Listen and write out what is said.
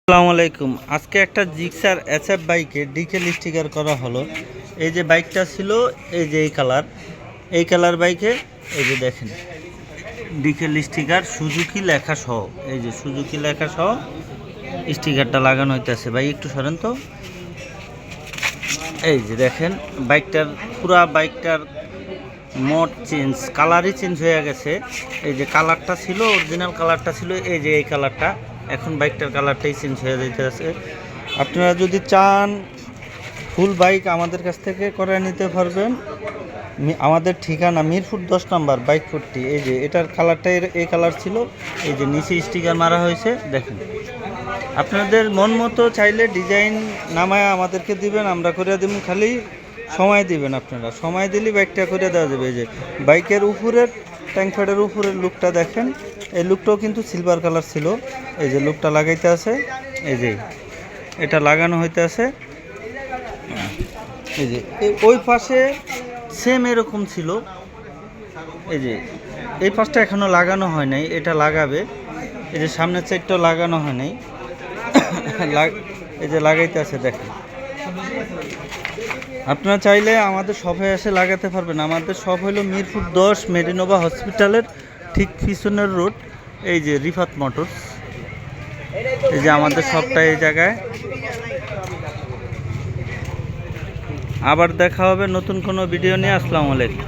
আসসালামু আলাইকুম। আজকে একটা জিক্সার এসএফ বাইকে ডিকেল স্টিকার করা হলো। এই যে বাইকটা ছিল, এই যে এই কালার বাইকে এই যে দেখেন ডিকেল স্টিকার সুজুকি লেখা সহ, এই যে সুজুকি লেখা সহ স্টিকারটা লাগানো হইতেছে। ভাই একটু সরেন তো। এই যে দেখেন বাইকটার মোড চেঞ্জ, কালারই চেঞ্জ হয়ে গেছে। এই যে কালারটা ছিল, অরিজিনাল কালারটা ছিল এই যে এই কালারটা, এখন বাইকটার কালারটাই চেঞ্জ হয়ে যাইতেছে। আপনারা যদি চান ফুল বাইক আমাদের কাছ থেকে করে নিতে পারবেন। আমাদের ঠিকানা মিরপুর 10 নম্বর বাইক ফুটটি। এই যে এটার কালারটাই এই কালার ছিল, এই যে নিচে স্টিকার মারা হয়েছে দেখেন। আপনাদের মন মতো চাইলে ডিজাইন নামায় আমাদেরকে দিবেন, আমরা করে দেবো। খালি সময় দিবেন, আপনারা সময় দিলে বাইকটা করে দেওয়া যাবে। এই যে বাইকের উপরের ট্যাঙ্ক প্যাডের উপরের লুকটা দেখেন, এই লুকটাও কিন্তু সিলভার কালার ছিল। এই যে লুকটা লাগাইতে আছে, এই যে এটা লাগানো হইতে আছে। এই যে ওই পাশে সেম এরকম ছিল। এই যে এই পাশটা এখনও লাগানো হয় নাই, এটা লাগাবে। এই যে সামনের সাইডটা লাগানো হয় নাই, এই যে লাগাইতে আছে দেখেন। আপনারা চাইলে আমাদের শপে এসে লাগাতে পারবেন। আমাদের শপ হলো মিরপুর 10 মেডিনোভা হসপিটালের ঠিক পিছনের রোড, এই যে রিফাত মোটরস। এই যে আমাদের শপটা এই জায়গায়। আবার দেখা হবে নতুন কোনো ভিডিও নিয়ে। আসসালামু আলাইকুম।